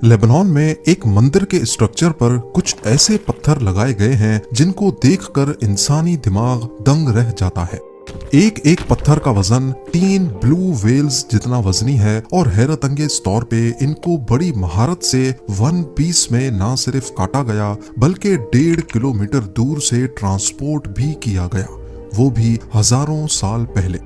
Lebanon में एक मंदिर के स्ट्रक्चर पर कुछ ऐसे पत्थर लगाए गए हैं जिनको देखकर इंसानी दिमाग दंग रह जाता है। एक एक पत्थर का वजन 3 ब्लू व्हेल्स जितना वजनी है और हैरत अंगेज तौर पे इनको बड़ी महारत से वन पीस में ना सिर्फ काटा गया बल्कि 1.5 किलोमीटर दूर से ट्रांसपोर्ट भी किया गया, वो भी हजारों साल पहले।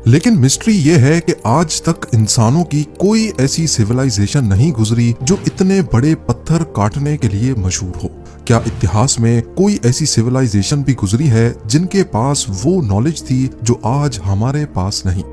लेकिन मिस्ट्री ये है कि आज तक इंसानों की कोई ऐसी सिविलाइजेशन नहीं गुजरी जो इतने बड़े पत्थर काटने के लिए मशहूर हो। क्या इतिहास में कोई ऐसी सिविलाइजेशन भी गुजरी है जिनके पास वो नॉलेज थी जो आज हमारे पास नहीं?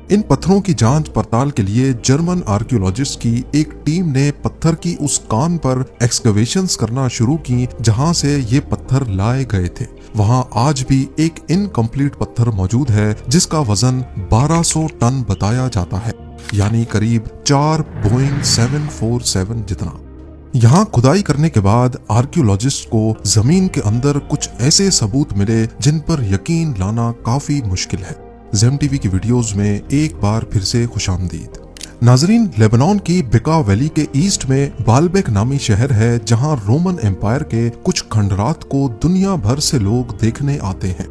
इन पत्थरों की जांच पड़ताल के लिए जर्मन आर्कियोलॉजिस्ट की एक टीम ने पत्थर की उस कान पर एक्सकवेशंस करना शुरू की जहां से ये पत्थर लाए गए थे। वहां आज भी एक इनकम्प्लीट पत्थर मौजूद है जिसका वजन 1200 टन बताया जाता है, यानी करीब 4 बोइंग 747 जितना। यहाँ खुदाई करने के बाद आर्कियोलॉजिस्ट को जमीन के अंदर कुछ ऐसे सबूत मिले जिन पर यकीन लाना काफी मुश्किल है। ज़ेम टीवी की वीडियोस में एक बार फिर से खुशामदीद। नाजरीन, लेबनान की बिका वैली के ईस्ट में बालबेक नामी शहर है जहां रोमन एम्पायर के कुछ खंडरात को दुनिया भर से लोग देखने आते हैं।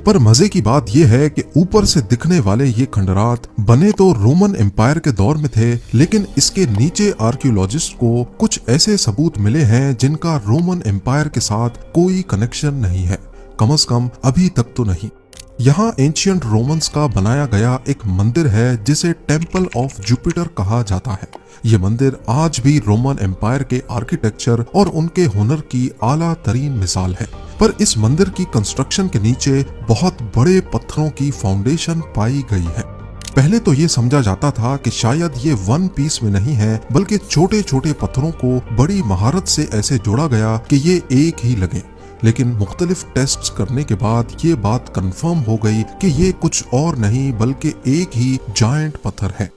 पर मजे की बात यह है कि ऊपर से दिखने वाले ये खंडरात बने तो रोमन एम्पायर के दौर में थे, लेकिन इसके नीचे आर्कियोलॉजिस्ट को कुछ ऐसे सबूत मिले हैं जिनका रोमन एम्पायर के साथ कोई कनेक्शन नहीं है, कम से कम अभी तक तो नहीं। यहाँ एंशियंट रोमन्स का बनाया गया एक मंदिर है जिसे टेम्पल ऑफ जुपिटर कहा जाता है। ये मंदिर आज भी रोमन एम्पायर के आर्किटेक्चर और उनके हुनर की आला तरीन मिसाल है। पर इस मंदिर की कंस्ट्रक्शन के नीचे बहुत बड़े पत्थरों की फाउंडेशन पाई गई है। पहले तो ये समझा जाता था कि शायद ये वन पीस में नहीं है बल्कि छोटे छोटे पत्थरों को बड़ी महारत से ऐसे जोड़ा गया कि ये एक ही लगे, लेकिन मुख्तलिफ टेस्ट्स करने के बाद ये बात कंफर्म हो गई कि ये कुछ और नहीं बल्कि एक ही जायंट पत्थर है।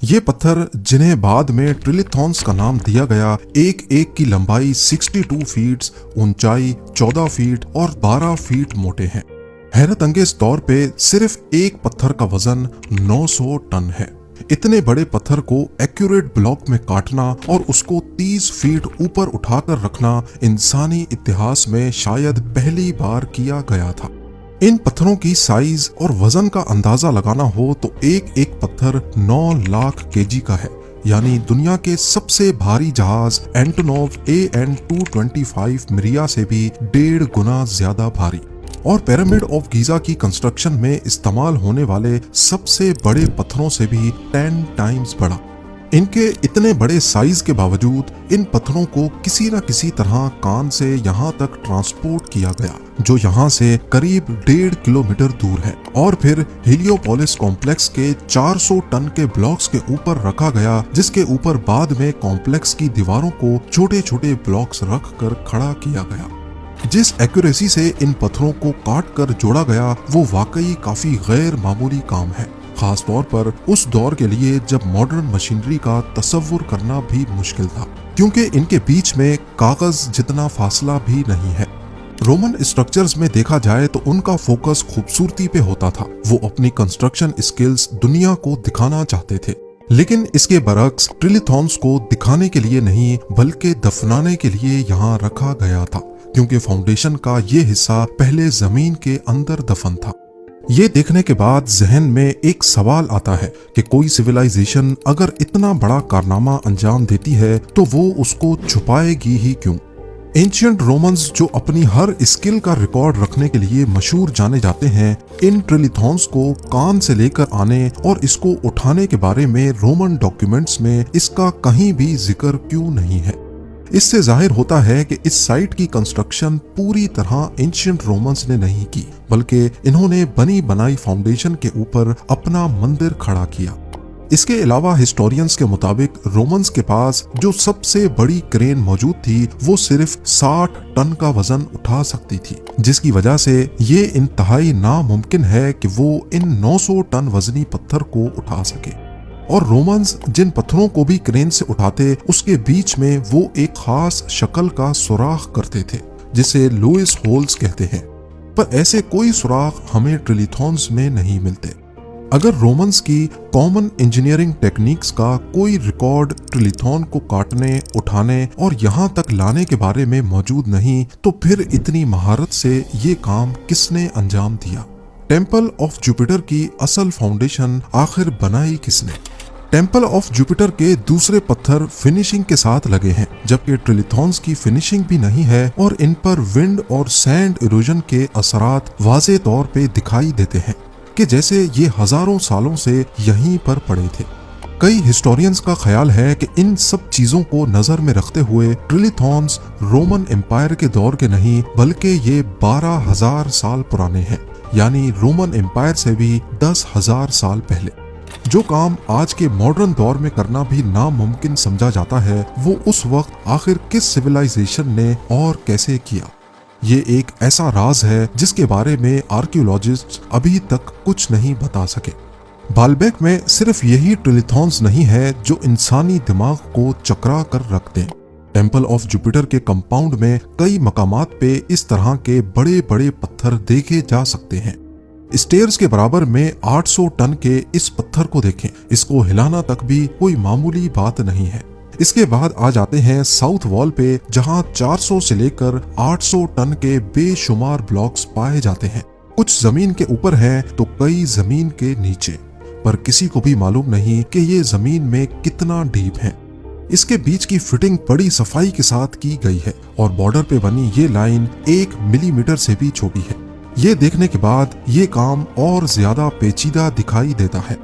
ये पत्थर, जिन्हें बाद में ट्रिलिथॉन्स का नाम दिया गया, एक एक की लंबाई 62 फीट, ऊंचाई 14 फीट और 12 फीट मोटे हैं। हैरत अंगेज तौर पे सिर्फ एक पत्थर का वजन 900 टन है। इतने बड़े पत्थर को एक्यूरेट ब्लॉक में काटना और उसको 30 फीट ऊपर उठाकर रखना इंसानी इतिहास में शायद पहली बार किया गया था। इन पत्थरों की साइज और वजन का अंदाजा लगाना हो तो एक एक पत्थर 9 लाख केजी का है, यानी दुनिया के सबसे भारी जहाज एंटोनोव AN-225 मिरिया से भी 1.5 गुना ज्यादा भारी। और पिरामिड ऑफ गीजा की कंस्ट्रक्शन में इस्तेमाल होने वाले सबसे बड़े पत्थरों से भी 10 टाइम्स बड़ा। इनके इतने बड़े साइज के बावजूद इन पत्थरों को किसी न किसी तरह कान से यहाँ तक ट्रांसपोर्ट किया गया, जो यहाँ से करीब 1.5 किलोमीटर दूर है, और फिर हेलियोपोलिस कॉम्प्लेक्स के 400 टन के ब्लॉक्स के ऊपर रखा गया, जिसके ऊपर बाद में कॉम्प्लेक्स की दीवारों को छोटे छोटे ब्लॉक्स रख कर खड़ा किया गया। जिस एक्यूरेसी से इन पत्थरों को काट कर जोड़ा गया वो वाकई काफी गैर मामूली काम है, खास तौर पर उस दौर के लिए जब मॉडर्न मशीनरी का तसव्वुर करना भी मुश्किल था, क्योंकि इनके बीच में कागज जितना फासला भी नहीं है। रोमन स्ट्रक्चर्स में देखा जाए तो उनका फोकस खूबसूरती पे होता था, वो अपनी कंस्ट्रक्शन स्किल्स दुनिया को दिखाना चाहते थे। लेकिन इसके बरक्स ट्रिलिथॉन्स को दिखाने के लिए नहीं बल्कि दफनाने के लिए यहाँ रखा गया था, क्योंकि फाउंडेशन का ये हिस्सा पहले जमीन के अंदर दफन था। ये देखने के बाद जहन में एक सवाल आता है कि कोई सिविलाइजेशन अगर इतना बड़ा कारनामा अंजाम देती है तो वो उसको छुपाएगी ही क्यों? एंशियंट रोमन्स, जो अपनी हर स्किल का रिकॉर्ड रखने के लिए मशहूर जाने जाते हैं, इन ट्रिलिथॉन्स को कान से लेकर आने और इसको उठाने के बारे में रोमन डॉक्यूमेंट्स में इसका कहीं भी जिक्र क्यों नहीं है? इससे जाहिर होता है कि इस साइट की कंस्ट्रक्शन पूरी तरह एंशियंट रोमन्स ने नहीं की, बल्कि इन्होंने बनी बनाई फाउंडेशन के ऊपर अपना मंदिर खड़ा किया। इसके अलावा हिस्टोरियंस के मुताबिक रोमन्स के पास जो सबसे बड़ी क्रेन मौजूद थी वो सिर्फ 60 टन का वजन उठा सकती थी, जिसकी वजह से ये इंतहाई नामुमकिन है कि वो इन 900 टन वजनी पत्थर को उठा सके। और रोमन्स जिन पत्थरों को भी क्रेन से उठाते उसके बीच में वो एक खास शक्ल का सुराख करते थे जिसे लुइस होल्स कहते हैं, पर ऐसे कोई सुराख हमें ट्रिलिथॉन्स में नहीं मिलते। अगर रोमन्स की कॉमन इंजीनियरिंग टेक्निक्स का कोई रिकॉर्ड ट्रिलिथॉन को काटने, उठाने और यहाँ तक लाने के बारे में मौजूद नहीं, तो फिर इतनी महारत से ये काम किसने अंजाम दिया? टेम्पल ऑफ जुपिटर की असल फाउंडेशन आखिर बनाई किसने? टेम्पल ऑफ जुपिटर के दूसरे पत्थर फिनिशिंग के साथ लगे हैं, जबकि ट्रिलिथॉन्स की फिनिशिंग भी नहीं है और इन पर विंड और सैंड इरोजन के असरात वाज़े तौर पे दिखाई देते हैं कि जैसे ये हजारों सालों से यहीं पर पड़े थे। कई हिस्टोरियंस का ख्याल है कि इन सब चीजों को नजर में रखते हुए ट्रिलिथॉन्स रोमन एम्पायर के दौर के नहीं, बल्कि ये 12,000 साल पुराने हैं, यानी रोमन एम्पायर से भी 10,000 साल पहले। जो काम आज के मॉडर्न दौर में करना भी नामुमकिन समझा जाता है, वो उस वक्त आखिर किस सिविलाइजेशन ने और कैसे किया? ये एक ऐसा राज है जिसके बारे में आर्कियोलॉजिस्ट अभी तक कुछ नहीं बता सके। बालबेक में सिर्फ यही ट्रिलिथॉन्स नहीं है जो इंसानी दिमाग को चकरा कर रख दें। टेम्पल ऑफ जुपिटर के कंपाउंड में कई मकामात पे इस तरह के बड़े बड़े पत्थर देखे जा सकते हैं। स्टेयर्स के बराबर में 800 टन के इस पत्थर को देखें, इसको हिलाना तक भी कोई मामूली बात नहीं है। इसके बाद आ जाते हैं साउथ वॉल पे, जहां 400 से लेकर 800 टन के बेशुमार ब्लॉक्स पाए जाते हैं। कुछ जमीन के ऊपर हैं तो कई जमीन के नीचे, पर किसी को भी मालूम नहीं कि ये जमीन में कितना डीप है। इसके बीच की फिटिंग बड़ी सफाई के साथ की गई है और बॉर्डर पे बनी ये लाइन 1 मिलीमीटर से भी छोटी है। ये देखने के बाद ये काम और ज्यादा पेचीदा दिखाई देता है।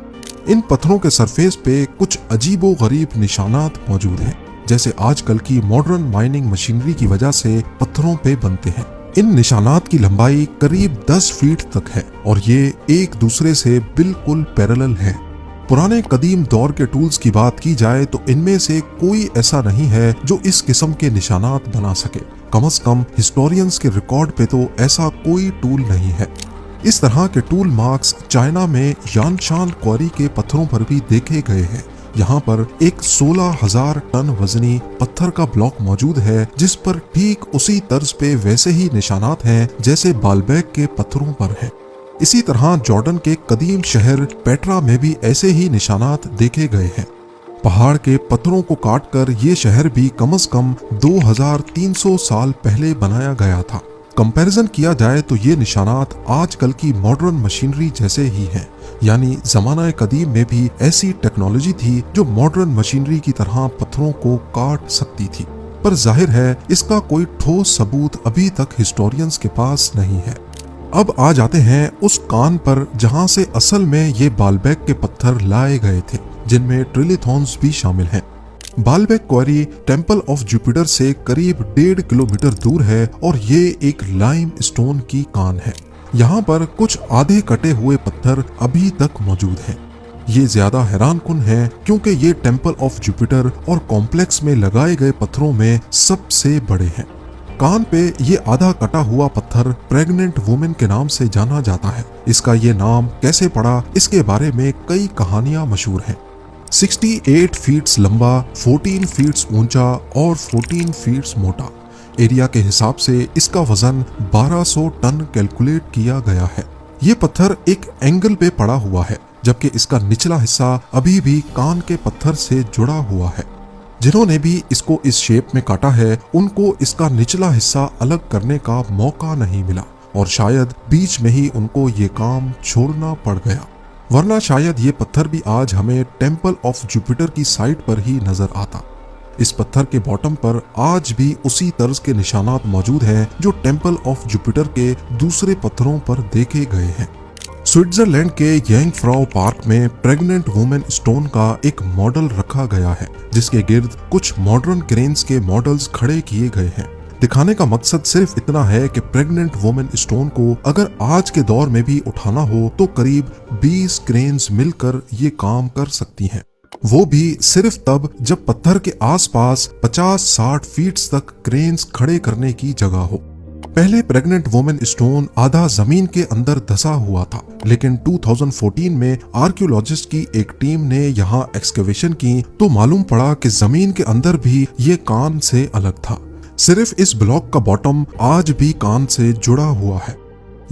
इन पत्थरों के सरफेस पे कुछ अजीबो गरीब निशानात मौजूद हैं, जैसे आजकल की मॉडर्न माइनिंग मशीनरी की वजह से पत्थरों पे बनते हैं। इन निशानात की लंबाई करीब 10 फीट तक है और ये एक दूसरे से बिल्कुल पैरेलल है। पुराने कदीम दौर के टूल्स की बात की जाए तो इनमें से कोई ऐसा नहीं है जो इस किस्म के निशानात बना सके। कम से कम हिस्टोरियंस के रिकॉर्ड पे तो ऐसा कोई टूल नहीं है। इस तरह के टूल मार्क्स चाइना में यानशान क्वारी के पत्थरों पर भी देखे गए हैं। यहाँ पर एक 16,000 टन वजनी पत्थर का ब्लॉक मौजूद है, जिस पर ठीक उसी तर्ज पे वैसे ही निशानात हैं जैसे बालबेक के पत्थरों पर है। इसी तरह जॉर्डन के कदीम शहर पेट्रा में भी ऐसे ही निशानात देखे गए हैं। पहाड़ के पत्थरों को काटकर ये शहर भी कम से कम 2300 साल पहले बनाया गया था। कंपैरिजन किया जाए तो ये निशानात आजकल की मॉडर्न मशीनरी जैसे ही हैं, यानी जमाना कदीम में भी ऐसी टेक्नोलॉजी थी जो मॉडर्न मशीनरी की तरह पत्थरों को काट सकती थी। पर जाहिर है इसका कोई ठोस सबूत अभी तक हिस्टोरियंस के पास नहीं है। अब आ जाते हैं उस कान पर जहां से असल में ये बालबेक के पत्थर लाए गए थे, जिनमें ट्रिलिथॉन्स भी शामिल हैं। Baalbek quarry temple of Jupiter से करीब 1.5 किलोमीटर दूर है और ये एक लाइम स्टोन की कान है। यहाँ पर कुछ आधे कटे हुए पत्थर अभी तक मौजूद हैं। ये ज्यादा हैरानकुन है क्योंकि ये टेम्पल ऑफ जुपिटर और कॉम्प्लेक्स में लगाए गए पत्थरों में सबसे बड़े हैं। कान पे ये आधा कटा हुआ पत्थर प्रेग्नेंट वुमेन के नाम से जाना जाता है। इसका ये नाम कैसे पड़ा, इसके बारे में कई कहानियां मशहूर हैं। 68 फीट लंबा, 14 फीट ऊंचा और 14 फीट मोटा। एरिया के हिसाब से इसका वजन 1200 टन कैलकुलेट किया गया है। ये पत्थर एक एंगल पे पड़ा हुआ है, जबकि इसका निचला हिस्सा अभी भी कान के पत्थर से जुड़ा हुआ है। जिन्होंने भी इसको इस शेप में काटा है, उनको इसका निचला हिस्सा अलग करने का मौका नहीं मिला और शायद बीच में ही उनको ये काम छोड़ना पड़ गया, वरना शायद ये पत्थर भी आज हमें टेम्पल ऑफ जुपिटर की साइट पर ही नजर आता। इस पत्थर के बॉटम पर आज भी उसी तर्ज के निशानात मौजूद हैं जो टेम्पल ऑफ जुपिटर के दूसरे पत्थरों पर देखे गए हैं। स्विट्जरलैंड के यांगफ्राउ पार्क में प्रेग्नेंट वुमेन स्टोन का एक मॉडल रखा गया है, जिसके गिर्द कुछ मॉडर्न क्रेन्स के मॉडल्स खड़े किए गए हैं। दिखाने का मकसद सिर्फ इतना है कि प्रेग्नेंट वुमेन स्टोन को अगर आज के दौर में भी उठाना हो तो करीब 20 क्रेन्स मिलकर ये काम कर सकती हैं। वो भी सिर्फ तब जब पत्थर के आसपास 50-60 फीट तक क्रेन्स खड़े करने की जगह हो। पहले प्रेग्नेंट वुमेन स्टोन आधा जमीन के अंदर धंसा हुआ था, लेकिन 2014 में आर्कियोलॉजिस्ट की एक टीम ने यहाँ एक्सकेवेशन की तो मालूम पड़ा कि जमीन के अंदर भी ये कान से अलग था। सिर्फ इस ब्लॉक का बॉटम आज भी कान से जुड़ा हुआ है।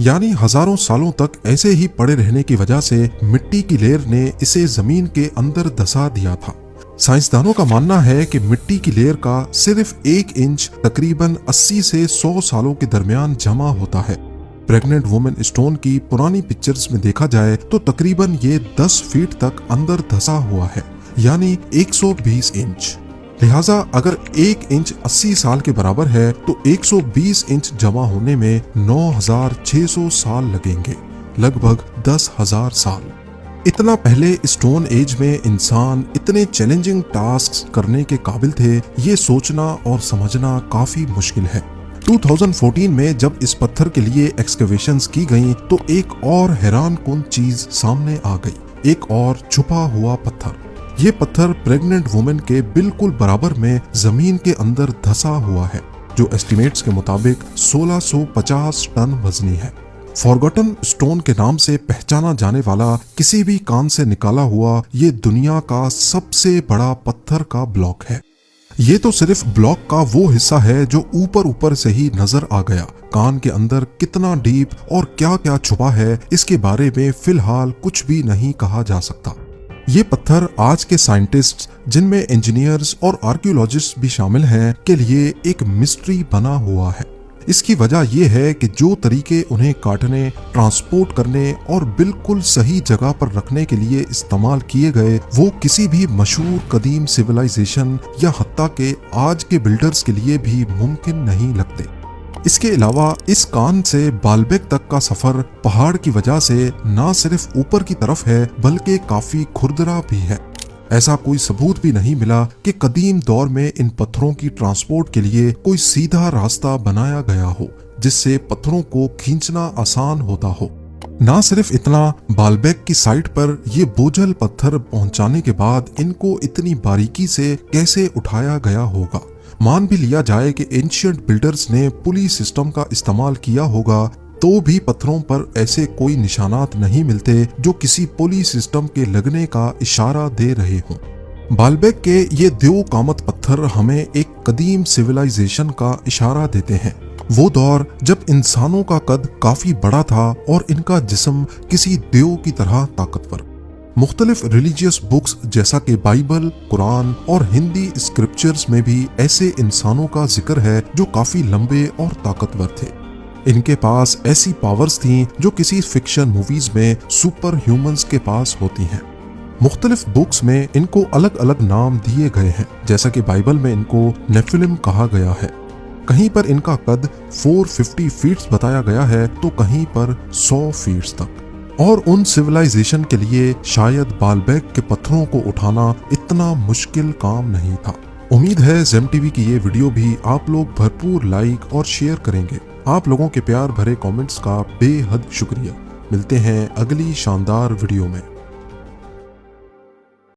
यानी हजारों सालों तक ऐसे ही पड़े रहने की वजह से मिट्टी की लेयर ने इसे जमीन के अंदर धंसा दिया था। साइंसदानों का मानना है कि मिट्टी की लेयर का सिर्फ 1 इंच तकरीबन 80 से 100 सालों के दरमियान जमा होता है। प्रेग्नेंट वुमेन स्टोन की पुरानी पिक्चर्स में देखा जाए तो तकरीबन ये 10 फीट तक अंदर धंसा हुआ है, यानी 120 इंच। लिहाजा अगर 1 इंच 80 साल के बराबर है तो 120 इंच जमा होने में 9600 साल लगेंगे, लगभग 10,000 साल। इतना पहले स्टोन एज में इंसान इतने चैलेंजिंग टास्क करने के काबिल थे, ये सोचना और समझना काफी मुश्किल है। 2014 में जब इस पत्थर के लिए एक्सकवेशंस की गईं तो एक और हैरानकुन चीज सामने आ गई, एक और छुपा हुआ पत्थर। ये पत्थर प्रेग्नेंट वुमेन के बिल्कुल बराबर में जमीन के अंदर धंसा हुआ है, जो एस्टिमेट्स के मुताबिक 1650 टन वजनी है। फॉरगॉटन स्टोन के नाम से पहचाना जाने वाला किसी भी कान से निकाला हुआ ये दुनिया का सबसे बड़ा पत्थर का ब्लॉक है। ये तो सिर्फ ब्लॉक का वो हिस्सा है जो ऊपर ऊपर से ही नजर आ गया। कान के अंदर कितना डीप और क्या क्या छुपा है इसके बारे में फिलहाल कुछ भी नहीं कहा जा सकता। ये पत्थर आज के साइंटिस्ट्स, जिनमें इंजीनियर्स और आर्कियोलॉजिस्ट भी शामिल हैं, के लिए एक मिस्ट्री बना हुआ है। इसकी वजह यह है कि जो तरीके उन्हें काटने, ट्रांसपोर्ट करने और बिल्कुल सही जगह पर रखने के लिए इस्तेमाल किए गए वो किसी भी मशहूर कदीम सिविलाइजेशन या हत्ता के आज के बिल्डर्स के लिए भी मुमकिन नहीं लगते। इसके अलावा इस कान से बाल्बेक तक का सफर पहाड़ की वजह से न सिर्फ ऊपर की तरफ है बल्कि काफी खुरदरा भी है। ऐसा कोई सबूत भी नहीं मिला कि कदीम दौर में इन पत्थरों की ट्रांसपोर्ट के लिए कोई सीधा रास्ता बनाया गया हो जिससे पत्थरों को खींचना आसान होता हो। ना सिर्फ इतना, बाल्बेक की साइट पर ये बोझल पत्थर पहुंचाने के बाद इनको इतनी बारीकी से कैसे उठाया गया होगा। मान भी लिया जाए कि एंशिएंट बिल्डर्स ने पुली सिस्टम का इस्तेमाल किया होगा तो भी पत्थरों पर ऐसे कोई निशानात नहीं मिलते जो किसी पुली सिस्टम के लगने का इशारा दे रहे हों। बाल्बेक के ये द्यो कामत पत्थर हमें एक कदीम सिविलाइजेशन का इशारा देते हैं। वो दौर जब इंसानों का कद काफी बड़ा था और इनका जिस्म किसी देव की तरह ताकतवर। मुख्तलिफ रिलीजियस बुक्स जैसा कि बाइबल, कुरान और हिंदी स्क्रिप्चर्स में भी ऐसे इंसानों का जिक्र है जो काफी लंबे और ताकतवर थे। इनके पास ऐसी पावर्स थीं जो किसी फिक्शन मूवीज में सुपर ह्यूमंस के पास होती हैं। मुख्तलिफ बुक्स में इनको अलग अलग नाम दिए गए हैं, जैसा कि बाइबल में इनको नेफिलिम कहा गया है। कहीं पर इनका कद 450 फीट बताया गया है तो कहीं पर 100 फीट तक। और उन सिविलाइजेशन के लिए शायद बाल्बेक के पत्थरों को उठाना इतना मुश्किल काम नहीं था। उम्मीद है जेम टीवी की ये वीडियो भी आप लोग भरपूर लाइक और शेयर करेंगे। आप लोगों के प्यार भरे कमेंट्स का बेहद शुक्रिया। मिलते हैं अगली शानदार वीडियो में।